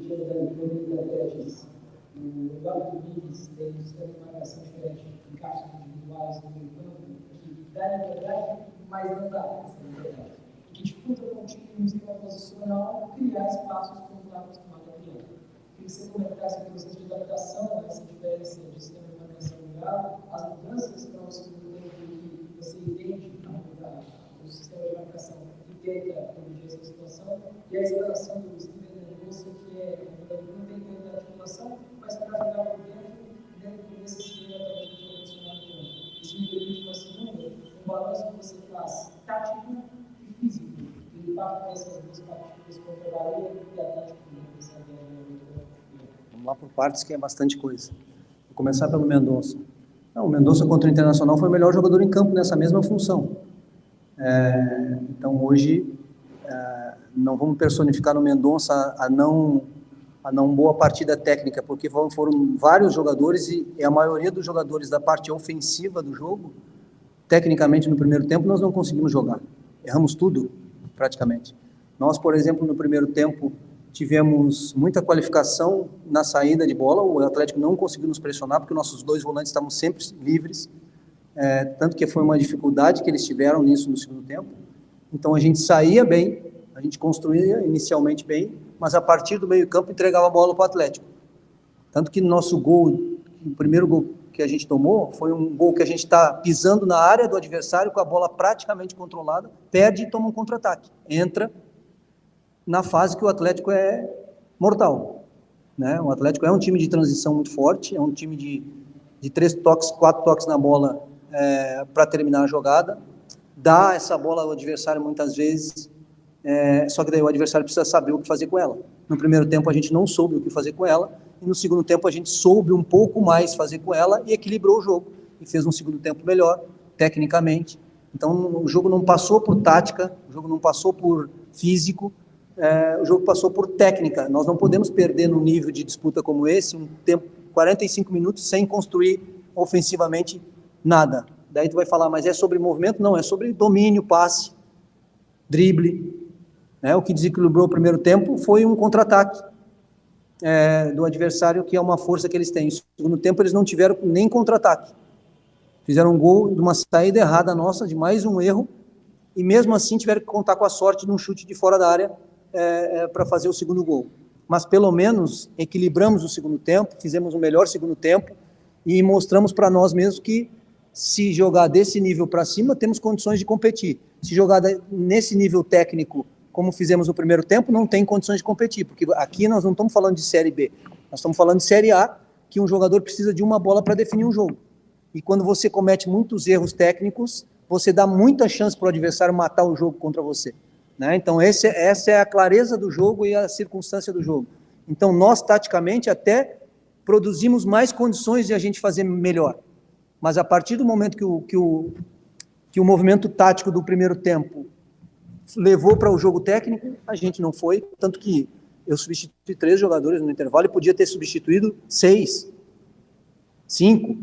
perspectiva da Atlético, o Eduardo Rodrigues tem um sistema de marcação diferente, encaixes individuais no meio campo, que dá liberdade, mas não dá essa liberdade. E que dificulta para um time no sistema posicional criar espaços como está acostumado a criar. Queria que você comentasse o processo de adaptação a essa diferença de sistema de marcação geral, as mudanças para o segundo tempo que você entende o sistema de marcação e tenta corrigir essa situação, e a escalação do Steven Mendonça, que é um jogador que não tem tanta articulação, mas para jogar por dentro desse sistema de posicionamento de campo. Isso me permite uma segunda, um balanço que você faz tático e físico, e o impacto dessas duas partidas contra a Bahia e a Atlético Mineiro. Vamos lá por partes, que é bastante coisa. Vou começar pelo Mendonça. Não, o Mendonça contra o Internacional foi o melhor jogador em campo nessa mesma função. Então hoje não vamos personificar no Mendonça a não boa partida técnica, porque foram vários jogadores e a maioria dos jogadores da parte ofensiva do jogo, tecnicamente no primeiro tempo nós não conseguimos jogar, erramos tudo praticamente. Nós, por exemplo, no primeiro tempo tivemos muita qualificação na saída de bola, o Atlético não conseguiu nos pressionar porque nossos dois volantes estavam sempre livres, tanto que foi uma dificuldade que eles tiveram nisso no segundo tempo. Então a gente saía bem, a gente construía inicialmente bem, mas a partir do meio campo entregava a bola para o Atlético. Tanto que no nosso gol, o primeiro gol que a gente tomou, foi um gol que a gente está pisando na área do adversário, com a bola praticamente controlada, perde e toma um contra-ataque. Entra na fase que o Atlético é mortal, né? O Atlético é um time de transição muito forte, é um time de 3 toques, 4 toques na bola para terminar a jogada, dá essa bola ao adversário muitas vezes, só que daí o adversário precisa saber o que fazer com ela. No primeiro tempo a gente não soube o que fazer com ela, e no segundo tempo a gente soube um pouco mais fazer com ela e equilibrou o jogo, e fez um segundo tempo melhor, tecnicamente. Então o jogo não passou por tática, o jogo não passou por físico, o jogo passou por técnica. Nós não podemos perder num nível de disputa como esse, um tempo, 45 minutos, sem construir ofensivamente nada. Daí tu vai falar, mas é sobre movimento? Não, é sobre domínio, passe, drible. O que desequilibrou o primeiro tempo foi um contra-ataque do adversário, que é uma força que eles têm. No segundo tempo eles não tiveram nem contra-ataque. Fizeram um gol de uma saída errada nossa, de mais um erro, e mesmo assim tiveram que contar com a sorte de um chute de fora da área para fazer o segundo gol. Mas pelo menos equilibramos o segundo tempo, fizemos um melhor segundo tempo e mostramos para nós mesmos que se jogar desse nível para cima, temos condições de competir. Se jogar nesse nível técnico, como fizemos no primeiro tempo, não tem condições de competir, porque aqui nós não estamos falando de Série B, nós estamos falando de Série A, que um jogador precisa de uma bola para definir um jogo. E quando você comete muitos erros técnicos, você dá muita chance para o adversário matar o jogo contra você. Então essa é a clareza do jogo e a circunstância do jogo. Então nós, taticamente, até produzimos mais condições de a gente fazer melhor. Mas a partir do momento que o movimento tático do primeiro tempo levou para o jogo técnico, a gente não foi, tanto que eu substituí 3 jogadores no intervalo e podia ter substituído 6, 5,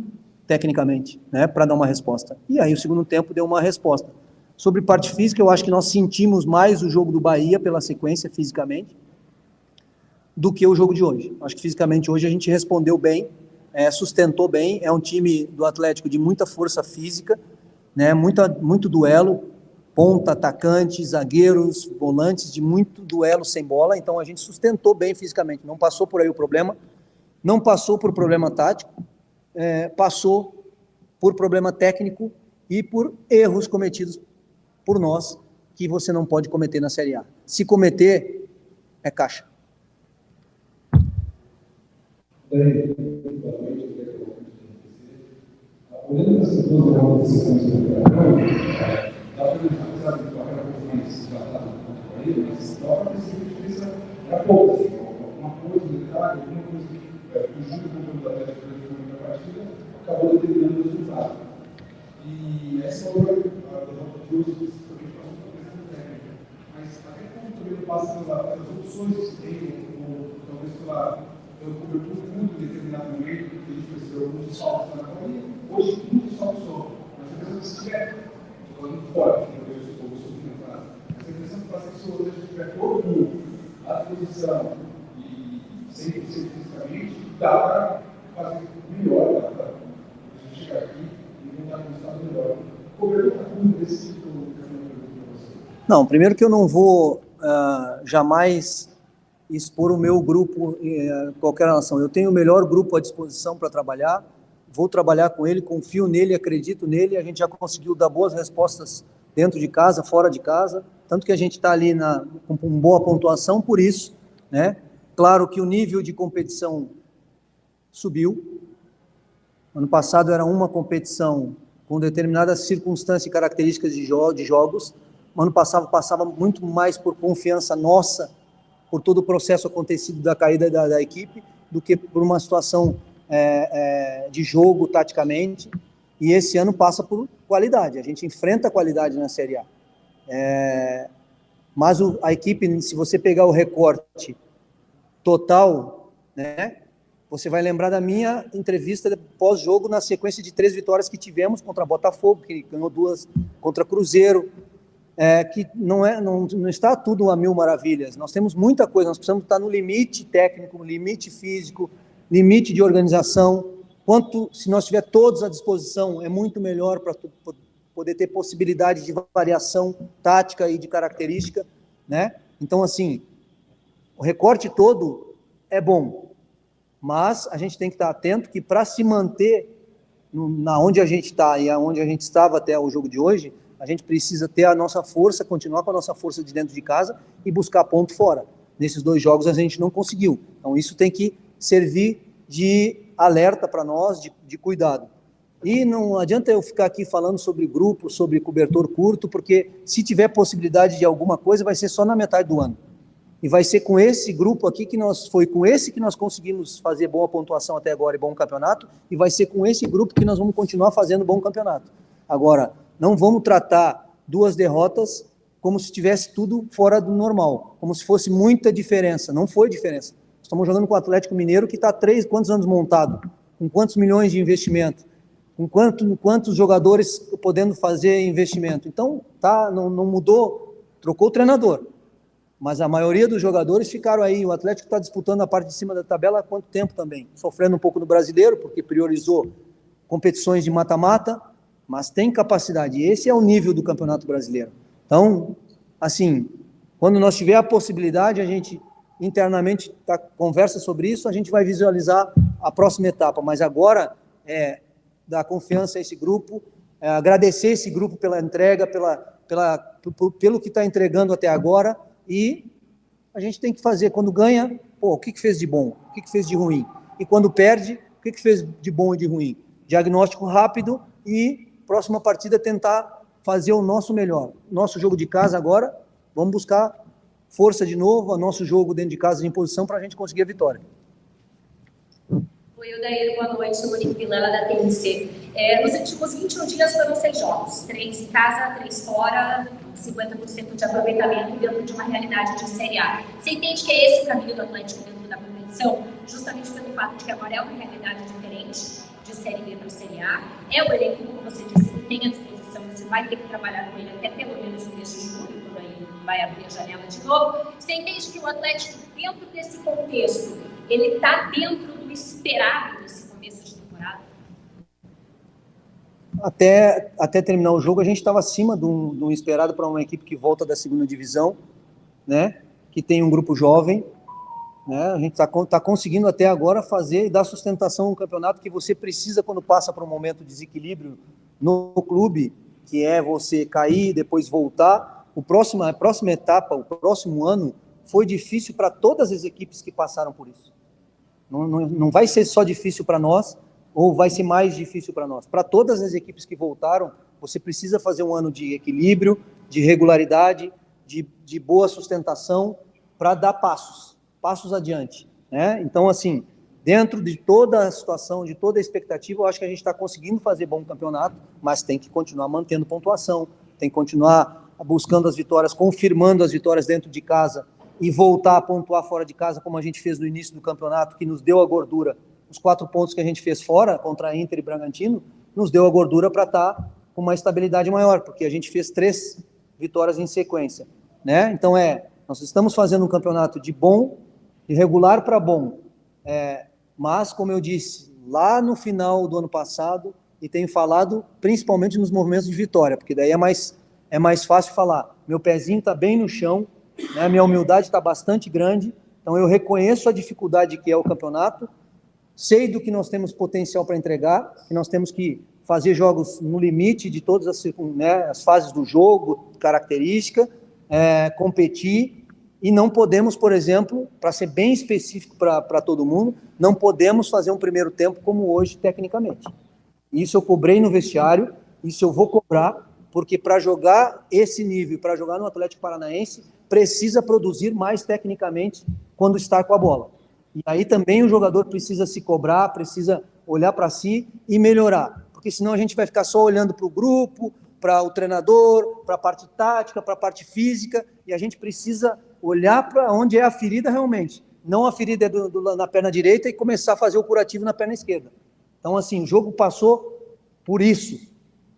tecnicamente, para dar uma resposta. E aí o segundo tempo deu uma resposta. Sobre parte física, eu acho que nós sentimos mais o jogo do Bahia pela sequência, fisicamente, do que o jogo de hoje. Acho que fisicamente hoje a gente respondeu bem, sustentou bem, é um time do Atlético de muita força física, muito duelo, ponta, atacante, zagueiros, volantes, de muito duelo sem bola, então a gente sustentou bem fisicamente, não passou por aí o problema, não passou por problema tático, passou por problema técnico e por erros cometidos por nós, que você não pode cometer na Série A. Se cometer, é caixa. Olhando para essa duas decisões do programa, dá para pensar que a performance já está no Bahia, mas dá para perceber que a diferença era pouca. Alguma coisa, um detalhe, alguma coisa que junto com o Atlético da partida acabou determinando o resultado. E essa é outra derrota de hoje, também passou por uma questão técnica. Mas até quando também não passa pelas opções que se tem, ou talvez pelo cobertura muito em determinado momento, que a gente percebeu alguns saltos na Bahia, hoje muitos saltos só. Mas a impressão que se tiver, estou falando fora, que eu estou subindo a frase, mas a impressão que passa é que se o Atlético tiver todo mundo à disposição e 100% fisicamente, dá para fazer melhor, dá para a gente chegar aqui e voltar com um estado melhor. Cobertura desse tipo que eu pergunto para você. Não, primeiro que eu não vou jamais expor o meu grupo em qualquer relação. Eu tenho o melhor grupo à disposição para trabalhar, vou trabalhar com ele, confio nele, acredito nele, a gente já conseguiu dar boas respostas dentro de casa, fora de casa, tanto que a gente está ali com boa pontuação por isso, né? Claro que o nível de competição subiu. Ano passado era uma competição com determinadas circunstâncias e características de jogos. Ano passado passava muito mais por confiança nossa, por todo o processo acontecido da caída da equipe, do que por uma situação de jogo, taticamente. E esse ano passa por qualidade. A gente enfrenta a qualidade na Série A. Mas a equipe, se você pegar o recorte total, né, você vai lembrar da minha entrevista pós-jogo na sequência de 3 vitórias que tivemos contra Botafogo, que ganhou 2, contra Cruzeiro, que não está tudo a mil maravilhas. Nós temos muita coisa, nós precisamos estar no limite técnico, no limite físico, limite de organização. Se nós tiver todos à disposição, é muito melhor para poder ter possibilidade de variação tática e de característica, né? Então, assim, o recorte todo é bom, mas a gente tem que estar atento que para se manter na onde a gente está e aonde a gente estava até o jogo de hoje, a gente precisa ter a nossa força, continuar com a nossa força de dentro de casa e buscar ponto fora. Nesses 2 jogos a gente não conseguiu. Então isso tem que servir de alerta para nós, de cuidado. E não adianta eu ficar aqui falando sobre grupo, sobre cobertor curto, porque se tiver possibilidade de alguma coisa, vai ser só na metade do ano. E vai ser com esse grupo aqui que nós conseguimos fazer boa pontuação até agora e bom campeonato, e vai ser com esse grupo que nós vamos continuar fazendo bom campeonato. Agora, não vamos tratar 2 derrotas como se tivesse tudo fora do normal, como se fosse muita diferença. Não foi diferença. Estamos jogando com o Atlético Mineiro, que está há quantos anos montado, com quantos milhões de investimento, com quantos jogadores podendo fazer investimento. Então, não mudou, trocou o treinador, mas a maioria dos jogadores ficaram aí. O Atlético está disputando a parte de cima da tabela há quanto tempo também? Sofrendo um pouco no Brasileiro, porque priorizou competições de mata-mata, mas tem capacidade. Esse é o nível do Campeonato Brasileiro. Então, assim, quando nós tiver a possibilidade, a gente internamente conversa sobre isso, a gente vai visualizar a próxima etapa, mas agora dar confiança a esse grupo, agradecer esse grupo pela entrega, pelo que está entregando até agora, e a gente tem que fazer, quando ganha, o que fez de bom, o que fez de ruim, e quando perde, o que fez de bom e de ruim. Diagnóstico rápido e próxima partida tentar fazer o nosso melhor. Nosso jogo de casa agora, vamos buscar força de novo, nosso jogo dentro de casa de imposição para a gente conseguir a vitória. Oi, Odair, boa noite, Monique Vilela da TNC. Nos últimos 21 dias foram 6 jogos, 3 em casa, 3 fora, 50% de aproveitamento dentro de uma realidade de Série A. Você entende que é esse o caminho do Atlético dentro da competição? Justamente pelo fato de que agora é uma realidade diferente de Série B para Série A. É o elenco, como você disse, que tem à disposição, você vai ter que trabalhar com ele até pelo menos o mês de julho, quando aí vai abrir a janela de novo. Você entende que o Atlético, dentro desse contexto, ele está dentro do esperado nesse começo de temporada? Até terminar o jogo, a gente estava acima do esperado para uma equipe que volta da segunda divisão, né? Que tem um grupo jovem, né? A gente está conseguindo até agora fazer e dar sustentação a um campeonato que você precisa quando passa por um momento de desequilíbrio no clube, que é você cair e depois voltar. A próxima etapa, o próximo ano, foi difícil para todas as equipes que passaram por isso. Não vai ser só difícil para nós, ou vai ser mais difícil para nós. Para todas as equipes que voltaram, você precisa fazer um ano de equilíbrio, de regularidade, de boa sustentação, para dar passos adiante, né? Então, assim, dentro de toda a situação, de toda a expectativa, eu acho que a gente está conseguindo fazer bom campeonato, mas tem que continuar mantendo pontuação, tem que continuar buscando as vitórias, confirmando as vitórias dentro de casa e voltar a pontuar fora de casa, como a gente fez no início do campeonato, que nos deu a gordura. Os 4 pontos que a gente fez fora, contra a Inter e Bragantino, nos deu a gordura para estar com uma estabilidade maior, porque a gente fez 3 vitórias em sequência, né? Então, nós estamos fazendo um campeonato de bom, de regular para bom. Mas, como eu disse, lá no final do ano passado, e tenho falado principalmente nos movimentos de vitória, porque daí é mais fácil falar. Meu pezinho está bem no chão, né? Minha humildade está bastante grande, então eu reconheço a dificuldade que é o campeonato, sei do que nós temos potencial para entregar, que nós temos que fazer jogos no limite de todas as fases do jogo, característica, competir, e não podemos, por exemplo, para ser bem específico para todo mundo, não podemos fazer um primeiro tempo como hoje, tecnicamente. Isso eu cobrei no vestiário, isso eu vou cobrar, porque para jogar esse nível, para jogar no Atlético Paranaense, precisa produzir mais tecnicamente quando está com a bola. E aí também o jogador precisa se cobrar, precisa olhar para si e melhorar, porque senão a gente vai ficar só olhando para o grupo, para o treinador, para a parte tática, para a parte física, e a gente precisa olhar para onde é a ferida realmente, não a ferida na perna direita e começar a fazer o curativo na perna esquerda. Então, assim, o jogo passou por isso.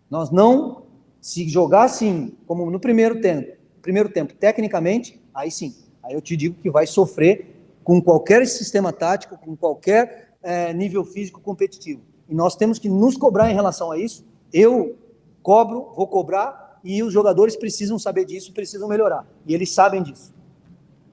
Nós não, se jogar assim, como no primeiro tempo, tecnicamente, aí sim, aí eu te digo que vai sofrer com qualquer sistema tático, com qualquer nível físico competitivo. E nós temos que nos cobrar em relação a isso. Eu cobro, vou cobrar, e os jogadores precisam saber disso, precisam melhorar. E eles sabem disso.